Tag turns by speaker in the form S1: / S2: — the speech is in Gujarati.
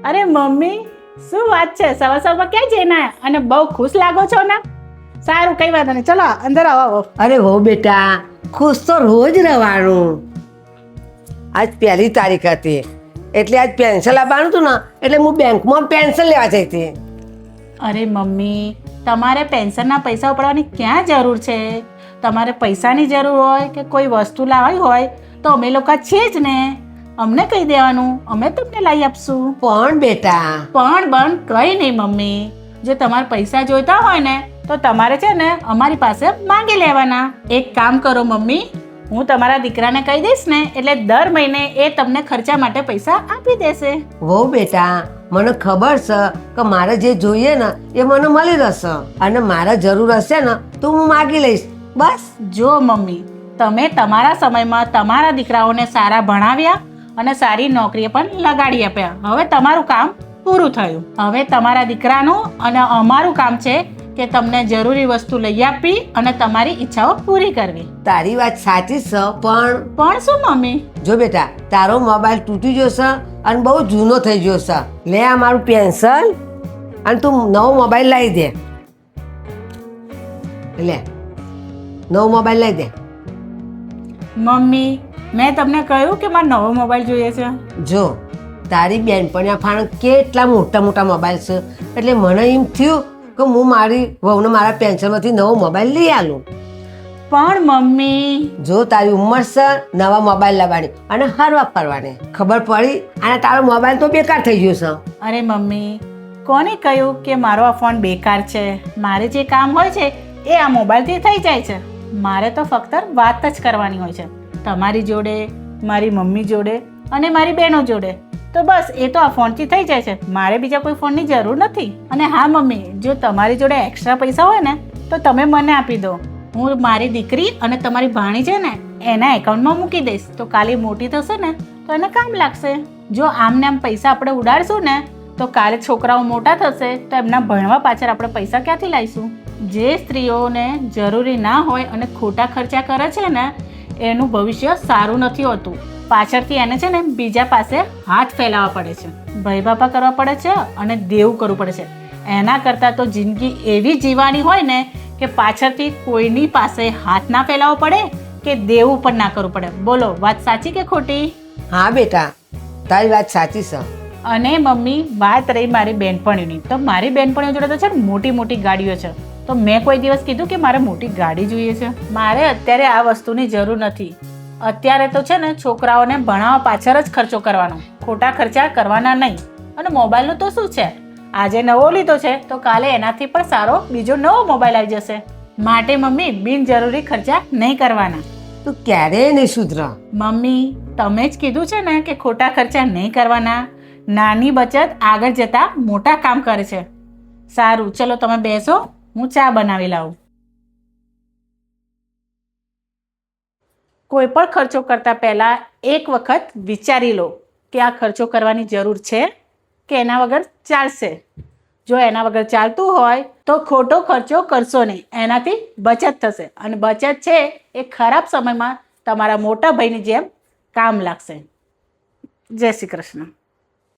S1: અરે મમ્મી, શું વાત છે? સવાર સવારમાં ક્યાં જઈને આયા અને બહુ ખુશ લાગો છો ને? સારું, કઈ વાંધો નહીં, ચલો અંદર આવો.
S2: અરે હો બેટા, ખુશ તો રોજ રહેવાનું. આજ 1 તારીખ હતી એટલે આજ પેન્શન લાવવાનું હતું ને, એટલે હું બેંકમાં પેન્શન લેવા જઈ હતી.
S1: અરે મમ્મી, તમારે પેન્શનના પૈસા ઉપાડવાની ક્યાં જરૂર છે? તમારે પૈસાની જરૂર હોય કે કોઈ વસ્તુ લાવવી હોય તો અમે લોકો છીએ જ ને. અમને કહી દેવાનું, અમે તમને લાવી આપશું.
S2: પણ બેટા,
S1: પણ કંઈ નહીં મમ્મી, જો તમારે પૈસા જોઈતા હોય ને તો તમારે છે ને અમારી પાસે માંગી લેવાના. એક કામ કરો મમ્મી, હું તમારા દીકરાને કહી દઈશ ને એટલે દર મહિને એ તમને ખર્ચા માટે પૈસા આપી દેશે.
S2: હો બેટા, મને ખબર છે કે મારે જે જોઈએ ને એ મને મળી રહેશે, અને મારે જરૂર હશે ને તો હું માગી લઈશ. બસ.
S1: જો મમ્મી, તમે તમારા સમયમાં તમારા દીકરાઓને સારા ભણાવ્યા અને સારી નોકરીએ પણ લગાડી આપ્યા. હવે તમારું કામ પૂરું થયું. હવે તમારા દીકરાનું અને અમારું કામ છે કે તમને જરૂરી વસ્તુ લઈ આપવી અને તમારી ઈચ્છાઓ પૂરી કરવી.
S2: તારી વાત સાચી છે,
S1: પણ શું મમ્મી?
S2: જો બેટા, તારો મોબાઈલ તૂટી ગયો છે અને બહુ જૂનો થઈ ગયો છે. લે આ મારું પેન્શન અને તું નવો મોબાઈલ લાવી દે. લે, નવો મોબાઈલ લઈ દે.
S1: મમ્મી, મેં તમને કહ્યું કે મારે નવો મોબાઈલ જોઈએ છે.
S2: જો તારી બેનપણીયા ફાણ કેટલા મોટા મોટા મોબાઈલ છે, એટલે મને એમ થયું કે હું મારી વહુને મારા પેન્શનમાંથી નવો મોબાઈલ લઈ આલું.
S1: પણ મમ્મી,
S2: જો તારી ઉંમર છે નવા મોબાઈલ લાવવાની અને હરવા ફરવાની, ખબર પડી અને તારો મોબાઈલ તો બેકાર થઈ ગયો છે.
S1: અરે મમ્મી, કોને કહ્યું કે મારો આ ફોન બેકાર છે? મારે જે કામ હોય છે એ આ મોબાઈલથી થઈ જાય છે. મારે તો ફક્ત વાત જ કરવાની હોય છે તમારી જોડે, મારી મમ્મી જોડે અને મારી બહેનો જોડે. તો બસ એ તો આ ફોનથી થઈ જાય છે. મારે બીજા કોઈ ફોનની જરૂર નથી. અને હા મમ્મી, જો તમારી જોડે એક્સ્ટ્રા પૈસા હોય ને તો તમે મને આપી દો. હું મારી દીકરી અને તમારી ભાણી છે ને એના એકાઉન્ટમાં મૂકી દઈશ, તો કાલે મોટી થશે ને તો એને કામ લાગશે. જો આમને આમ પૈસા આપણે ઉડાડશું ને તો કાલે છોકરાઓ મોટા થશે તો એમના ભણવા પાછળ આપણે પૈસા ક્યાંથી લાવીશું? જે સ્ત્રીઓને જરૂરી ના હોય અને ખોટા ખર્ચા કરે છે ને એનું ભવિષ્ય સારું નથી હોતું. પાછળથી એને છે ને બીજા પાસે હાથ ફેલાવવા પડે છે, ભાઈ બાપા કરવા પડે છે અને દેવું કરવું પડે છે. એના કરતાં તો જિંદગી એવી જીવવાની હોય ને કે પાછળથી કોઈની પાસે હાથ ના ફેલાવવો પડે કે દેવું પણ ના કરવું પડે. બોલો, વાત સાચી કે ખોટી?
S2: હા બેટા, તારી વાત સાચી છે.
S1: અને મમ્મી, વાત રહી મારી બેનપણીઓની, તો મારી બેનપણીઓ જોડે તો છે ને મોટી મોટી ગાડીઓ છે. તો મેં કોઈ દિવસ કીધું કે મારે મોટી ગાડી જોઈએ છે? મારે અત્યારે આ વસ્તુની જરૂર નથી. અત્યારે તો છે ને છોકરાઓને ભણાવવા પાછળ જ ખર્ચો કરવાનો, ખોટા ખર્ચા કરવાના નહીં. અને મોબાઈલનું તો શું છે, આજે નવો લીધો છે તો કાલે એનાથી પણ સારો બીજો નવો મોબાઈલ આવી જશે. માટે મમ્મી, બિનજરૂરી ખર્ચા નહીં કરવાના.
S2: તું ક્યારેય નહીં સુધર.
S1: મમ્મી, તમે જ કીધું છે ને કે ખોટા ખર્ચા નહીં કરવાના. નાની બચત આગળ જતા મોટા કામ કરે છે. સારું, ચલો તમે બેસો, હું ચા બનાવી લાવું. કોઈ પણ ખર્ચો કરતા પહેલા એક વખત વિચારી લો કે આ ખર્ચો કરવાની જરૂર છે કે એના વગર ચાલશે. જો એના વગર ચાલતું હોય તો ખોટો ખર્ચો કરશો નહીં, એનાથી બચત થશે. અને બચત છે એ ખરાબ સમયમાં તમારા મોટા ભાઈની જેમ કામ લાગશે. જય શ્રી કૃષ્ણ.